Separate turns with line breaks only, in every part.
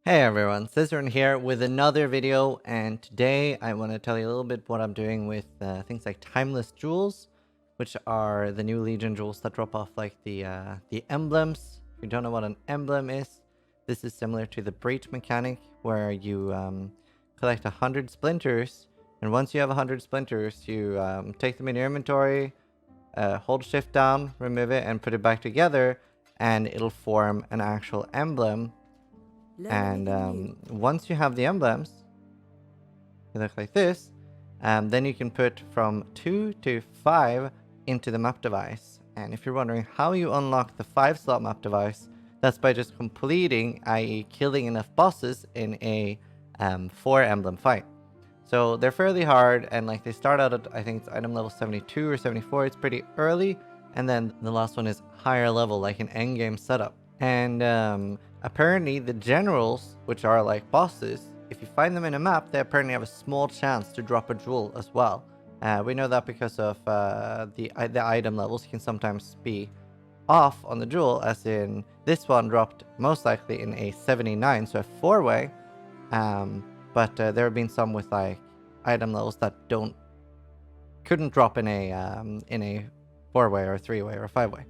Hey everyone, Zizaran here with another video, and today I want to tell you a little bit what I'm doing with things like timeless jewels, which are the new Legion jewels that drop off like the emblems. If you don't know what an emblem is, this is similar to the breach mechanic where you collect 100 splinters, and once you have 100 splinters, you take them in your inventory, hold shift down, remove it, and put it back together, and it'll form an actual emblem. And once you have the emblems, they look like this. Then you can put from 2 to 5 into the map device. And if you're wondering how you unlock the 5-slot map device, that's by just completing, i.e. killing enough bosses in a 4 emblem fight. So they're fairly hard, and like they start out at, I think it's item level 72 or 74. It's pretty early, and then the last one is higher level, like an endgame setup. And apparently the generals, which are like bosses, if you find them in a map, they apparently have a small chance to drop a jewel as well. We know that because of the item levels can sometimes be off on the jewel, as in this one dropped most likely in a 79, so a 4-way. But there have been some with like item levels that couldn't drop in a 4-way or 3-way or 5-way.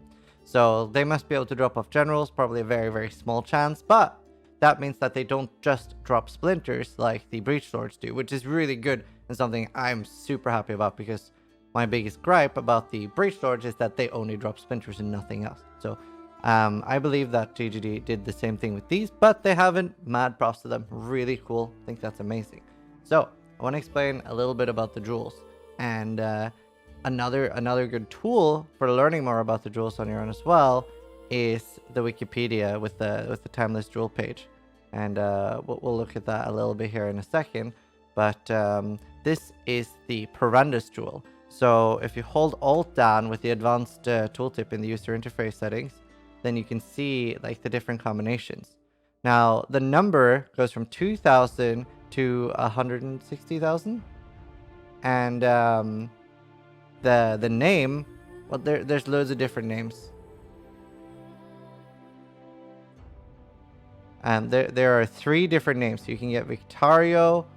So they must be able to drop off generals, probably a very, very small chance, but that means that they don't just drop splinters like the breach swords do, which is really good and something I'm super happy about, because my biggest gripe about the breach swords is that they only drop splinters and nothing else. So I believe that GGD did the same thing with these, but they haven't. Mad props to them. Really cool. I think that's amazing. So I want to explain a little bit about the jewels, and another good tool for learning more about the jewels on your own as well is the Wikipedia with the timeless jewel page, and we'll look at that a little bit here in a second. But this is the Perandus jewel. So if you hold Alt down with the advanced tooltip in the user interface settings, then you can see like the different combinations. Now the number goes from 2,000 to 160,000, and the name, well, there's loads of different names. There are 3 different names. You can get Victario,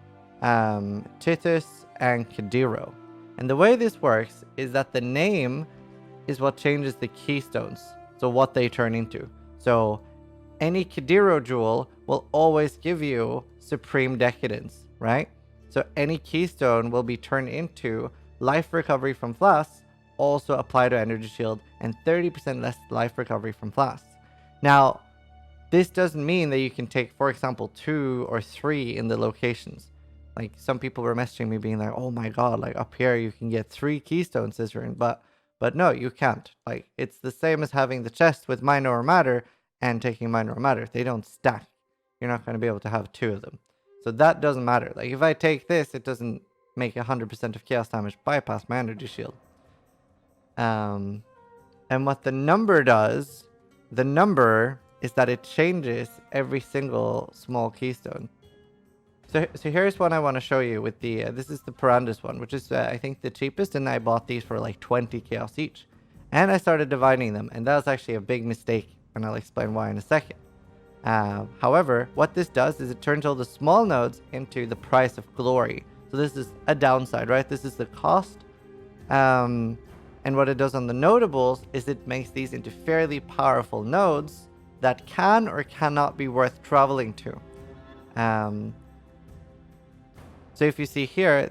Titus, and Kadiro. And the way this works is that the name is what changes the keystones, so what they turn into. So any Kadiro jewel will always give you Supreme Decadence, right? So any keystone will be turned into life recovery from flasks, also apply to energy shield, and 30% less life recovery from flasks. Now, this doesn't mean that you can take, for example, 2 or 3 in the locations. Like some people were messaging me being like, oh my god, like up here you can get 3 keystones, Zizaran, but no, you can't. Like it's the same as having the chest with minor matter and taking minor matter. They don't stack. You're not going to be able to have 2 of them. So that doesn't matter. Like if I take this, it doesn't make 100% of chaos damage bypass my energy shield. And what the number does, the number is that it changes every single small keystone. So here's one I want to show you with the, this is the Perandus one, which is I think the cheapest, and I bought these for like 20 chaos each. And I started dividing them, and that was actually a big mistake, and I'll explain why in a second. However, what this does is it turns all the small nodes into the price of glory. So this is a downside, right? This is the cost. And what it does on the notables is it makes these into fairly powerful nodes that can or cannot be worth traveling to. So if you see here,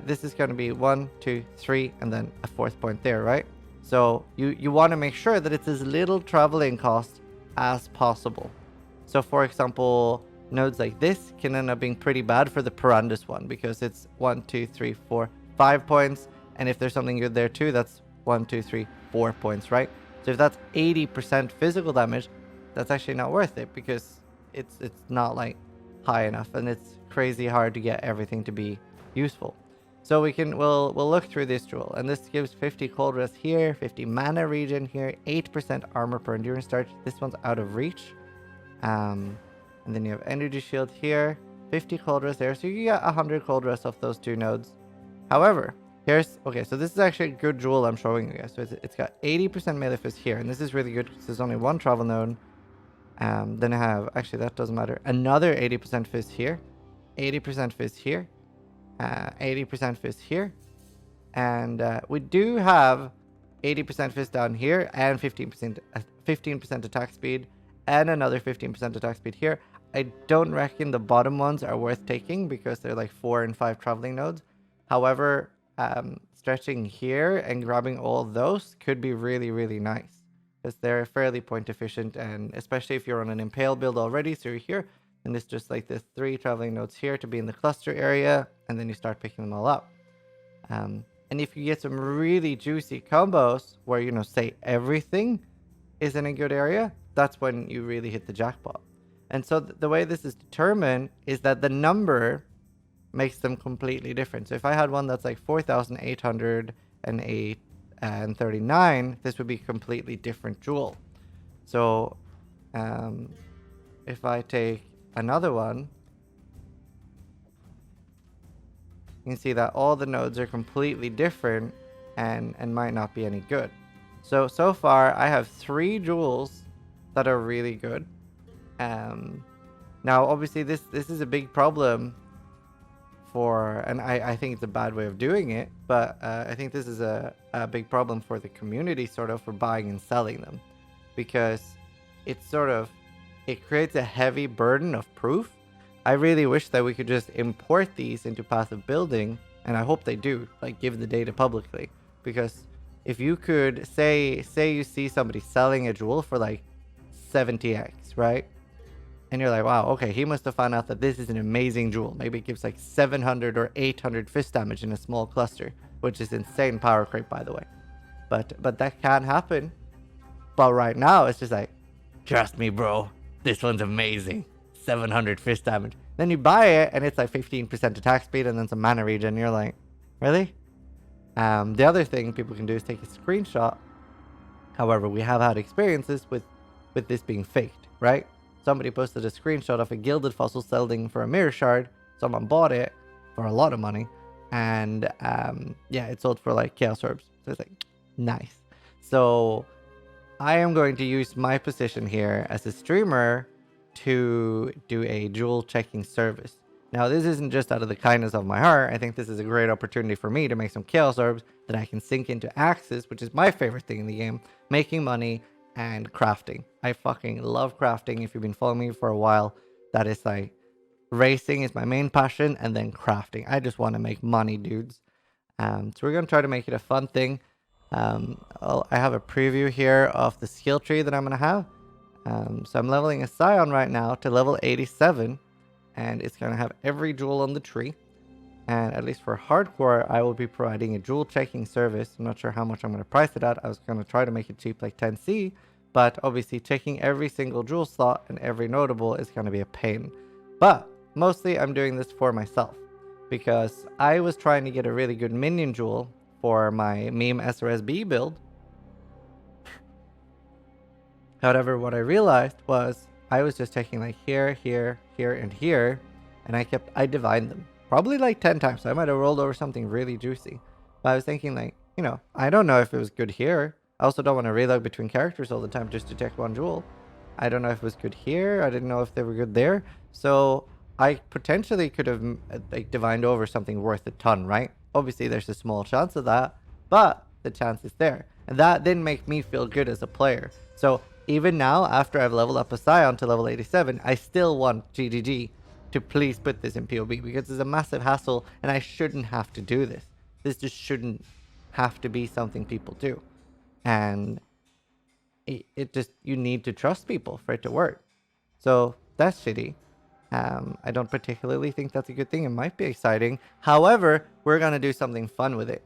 this is going to be 1, 2, 3, and then a 4th point there, right? So you want to make sure that it's as little traveling cost as possible. So for example, nodes like this can end up being pretty bad for the Perandus one, because it's 1, 2, 3, 4, 5 points, and if there's something good there too, that's 1, 2, 3, 4 points, right? So if that's 80% physical damage, that's actually not worth it, because it's not like high enough, and it's crazy hard to get everything to be useful. So we'll look through this jewel, and this gives 50 cold rest here, 50 mana regen here, 8% armor per endurance charge. This one's out of reach. And then you have energy shield here, 50 cold rest there, so you get 100 cold rest off those 2 nodes. However, okay, so this is actually a good jewel I'm showing you guys. So it's got 80% melee fist here, and this is really good because there's only 1 travel node. Then I have, actually that doesn't matter, another 80% fizz here, 80% fizz here, 80% fizz here, and we do have 80% fizz down here and 15% attack speed and another 15% attack speed here. I don't reckon the bottom ones are worth taking because they're like 4 and 5 traveling nodes. However, stretching here and grabbing all of those could be really, really nice because they're fairly point efficient, and especially if you're on an impale build already, so you're here, and it's just like the 3 traveling nodes here to be in the cluster area, and then you start picking them all up. And if you get some really juicy combos where, you know, say everything is in a good area, that's when you really hit the jackpot. And so the way this is determined is that the number makes them completely different. So if I had one that's like 4,808 and 39, this would be a completely different jewel. So if I take another one, you can see that all the nodes are completely different and might not be any good. So far I have 3 jewels that are really good. Now obviously this is a big problem for, and I think it's a bad way of doing it, but I think this is a big problem for the community sort of for buying and selling them, because it's sort of, it creates a heavy burden of proof. I really wish that we could just import these into passive building, and I hope they do, like give the data publicly, because if you could say you see somebody selling a jewel for like 70x, right? And you're like, wow, okay, he must have found out that this is an amazing jewel. Maybe it gives like 700 or 800 fist damage in a small cluster, which is insane power creep, by the way. But that can happen. But right now, it's just like, trust me, bro, this one's amazing. 700 fist damage. Then you buy it, and it's like 15% attack speed and then some mana regen. And you're like, really? The other thing people can do is take a screenshot. However, we have had experiences with this being faked, right? Somebody posted a screenshot of a gilded fossil selling for a mirror shard. Someone bought it for a lot of money, and yeah, it sold for like chaos orbs. So it's like, nice. So I am going to use my position here as a streamer to do a jewel checking service. Now, this isn't just out of the kindness of my heart. I think this is a great opportunity for me to make some chaos orbs that I can sink into Axis, which is my favorite thing in the game, making money and crafting. I fucking love crafting. If you've been following me for a while, that is like, racing is my main passion, and then crafting. I just want to make money, dudes. So we're going to try to make it a fun thing. I have a preview here of the skill tree that I'm going to have. So I'm leveling a Scion right now to level 87, and it's going to have every jewel on the tree. And at least for hardcore, I will be providing a jewel checking service. I'm not sure how much I'm going to price it at. I was going to try to make it cheap, like 10C, but obviously checking every single jewel slot and every notable is going to be a pain. But mostly I'm doing this for myself, because I was trying to get a really good minion jewel for my meme SRSB build. However, what I realized was I was just taking like here, here, here, and here, and I divined them. Probably like 10 times. So I might have rolled over something really juicy. But I was thinking like, you know, I don't know if it was good here. I also don't want to reload between characters all the time just to check one jewel. I don't know if it was good here. I didn't know if they were good there. So I potentially could have like divined over something worth a ton, right? Obviously there's a small chance of that, but the chance is there. And that didn't make me feel good as a player. So even now, after I've leveled up a Scion to level 87, I still want GGG to please put this in POB, because it's a massive hassle and I shouldn't have to do this. This just shouldn't have to be something people do. And it just, you need to trust people for it to work. So that's shitty. I don't particularly think that's a good thing. It might be exciting. However, we're going to do something fun with it.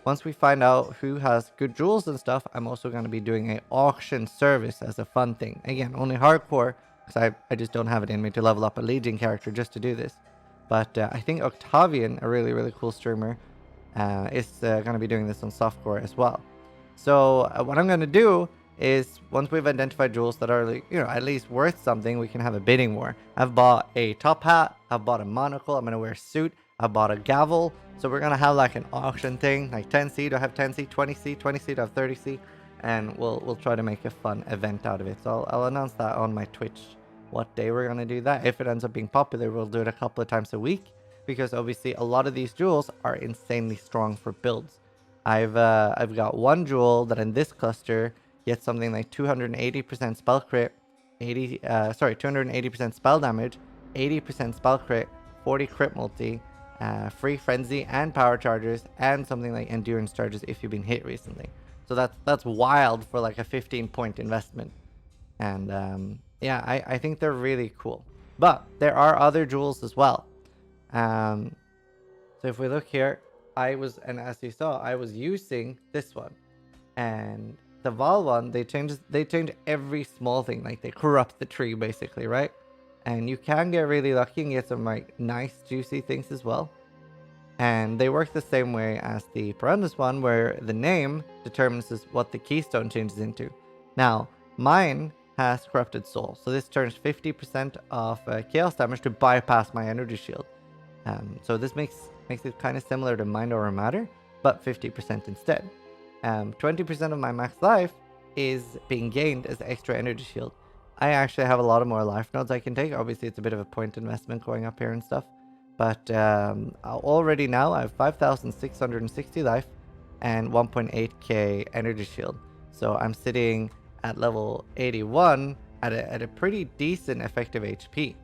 Once we find out who has good jewels and stuff, I'm also going to be doing an auction service as a fun thing. Again, only hardcore, because I just don't have it in me to level up a Legion character just to do this. But I think Octavian, a really, really cool streamer, is going to be doing this on softcore as well. So what I'm going to do is, once we've identified jewels that are, you know, at least worth something, we can have a bidding war. I've bought a top hat, I've bought a monocle, I'm going to wear a suit, I bought a gavel. So we're going to have like an auction thing, like 10C, do I have 10C, 20C, 20C, do I have 30C? and we'll try to make a fun event out of it. So I'll announce that on my Twitch what day we're gonna do that. If it ends up being popular, we'll do it a couple of times a week, because obviously a lot of these jewels are insanely strong for builds. I've got one jewel that in this cluster gets something like 280% spell crit, 280% spell damage, 80% spell crit, 40 crit multi, free frenzy and power charges, and something like endurance charges if you've been hit recently. So that's wild for like a 15-point investment. And yeah, I think they're really cool. But there are other jewels as well. So if we look here, and as you saw, I was using this one. And the Val one, they change every small thing. Like they corrupt the tree basically, right? And you can get really lucky and get some like nice juicy things as well. And they work the same way as the Perandus one, where the name determines what the keystone changes into. Now, mine has Corrupted Soul, so this turns 50% of chaos damage to bypass my energy shield. So this makes it kind of similar to Mind Over Matter, but 50% instead. 20% of my max life is being gained as extra energy shield. I actually have a lot of more life nodes I can take. Obviously, it's a bit of a point investment going up here and stuff. But already now I have 5,660 life and 1.8k energy shield. So I'm sitting at level 81 at a pretty decent effective HP.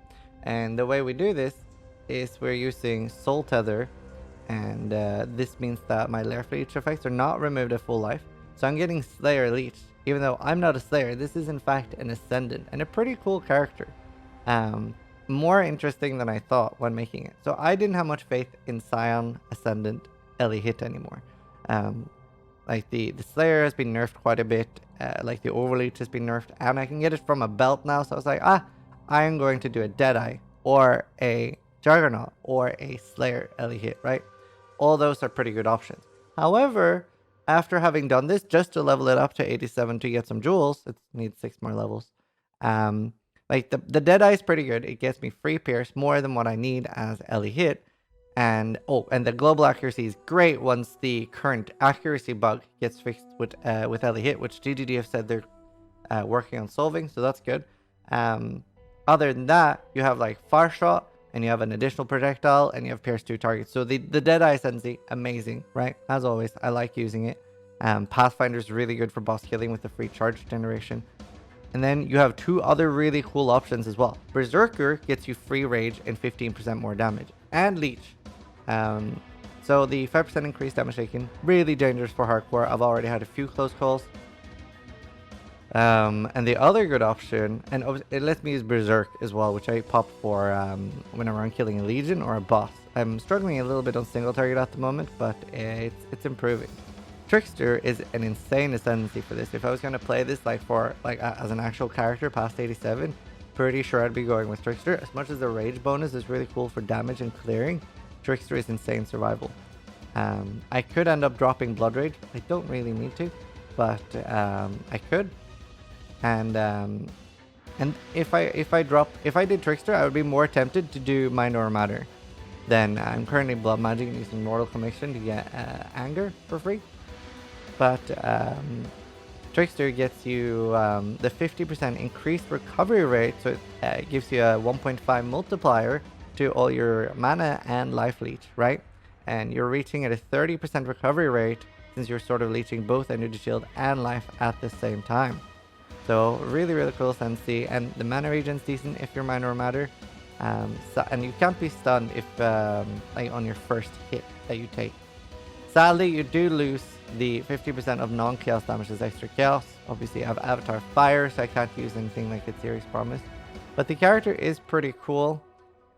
And the way we do this is we're using Soul Tether. And this means that my Lair Leech effects are not removed at full life. So I'm getting Slayer Leech. Even though I'm not a Slayer, this is in fact an Ascendant and a pretty cool character. More interesting than I thought when making it. So I didn't have much faith in Scion, Ascendant, Ellie Hit anymore. Like the Slayer has been nerfed quite a bit. Like the Overleech has been nerfed, and I can get it from a belt now. So I was like, I am going to do a Deadeye or a Juggernaut or a Slayer Ellie Hit, right? All those are pretty good options. However, after having done this, just to level it up to 87 to get some jewels, it needs 6 more levels. Like the Deadeye is pretty good. It gets me free pierce, more than what I need as Ellie Hit. And the global accuracy is great once the current accuracy bug gets fixed with Ellie Hit, which GGD have said they're working on solving, so that's good. Other than that, you have like Far Shot, and you have an additional projectile, and you have pierce 2 targets. So the Deadeye Ascendancy, amazing, right? As always, I like using it. Pathfinder is really good for boss killing with the free charge generation. And then you have 2 other really cool options as well. Berserker gets you free rage and 15% more damage. And Leech. So the 5% increased damage taken, really dangerous for hardcore. I've already had a few close calls. And the other good option, and it lets me use Berserk as well, which I pop for whenever I'm killing a Legion or a boss. I'm struggling a little bit on single target at the moment, but it's improving. Trickster is an insane ascendancy for this. If I was going to play this as an actual character past 87, pretty sure I'd be going with Trickster. As much as the rage bonus is really cool for damage and clearing, Trickster is insane survival. I could end up dropping Blood Rage. I don't really need to, but I could. And if I did Trickster, I would be more tempted to do Mind Over Matter. Then I'm currently Blood Magic and using Mortal Commission to get Anger for free. But Trickster gets you the 50% increased recovery rate, so it gives you a 1.5 multiplier to all your mana and life leech, right? And you're reaching at a 30% recovery rate since you're sort of leeching both energy shield and life at the same time. So really, really cool Sensi, and the mana regen's decent if you're Mind Over Matter. And you can't be stunned if like on your first hit that you take. Sadly, you do lose the 50% of non-chaos damage as extra chaos. Obviously, I have Avatar Fire, so I can't use anything like Ethereal's Promise. But the character is pretty cool,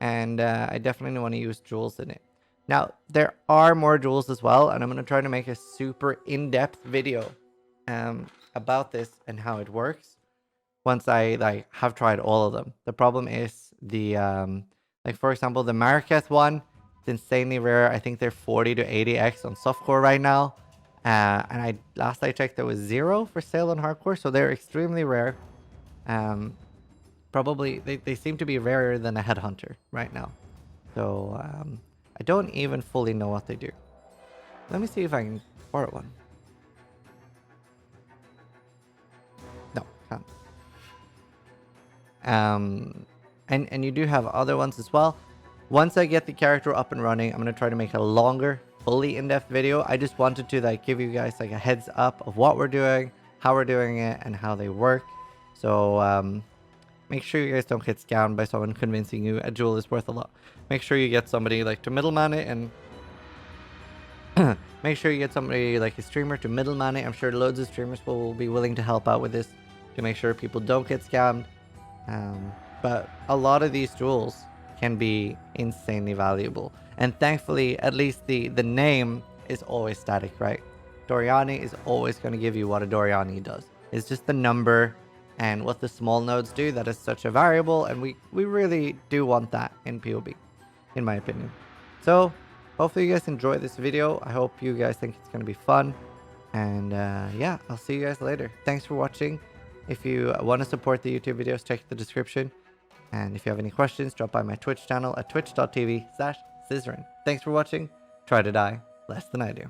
and I definitely want to use jewels in it. Now, there are more jewels as well, and I'm going to try to make a super in-depth video about this and how it works once I have tried all of them. The problem is the for example, the Marquez one. It's insanely rare. I think they're 40 to 80x on softcore right now. And last I checked, there was 0 for sale on hardcore, so they're extremely rare. Probably they seem to be rarer than a headhunter right now. So I don't even fully know what they do. Let me see if I can port one. Come. And you do have other ones as well. Once I get the character up and running, I'm gonna try to make a longer, fully in-depth video. I just wanted to like give you guys like a heads up of what we're doing, how we're doing it, and how they work. So make sure you guys don't get scammed by someone convincing you a jewel is worth a lot. Make sure you get somebody like to middleman it, and make sure you get somebody like a streamer to middleman it. I'm sure loads of streamers will be willing to help out with this to make sure people don't get scammed. But a lot of these jewels can be insanely valuable. And thankfully, at least the name is always static, right? Doriani is always going to give you what a Doriani does. It's just the number and what the small nodes do that is such a variable, and we really do want that in PoB, in my opinion. So, hopefully you guys enjoy this video. I hope you guys think it's going to be fun. And yeah, I'll see you guys later. Thanks for watching. If you want to support the YouTube videos, check the description. And if you have any questions, drop by my Twitch channel at twitch.tv/Zizaran. Thanks for watching. Try to die less than I do.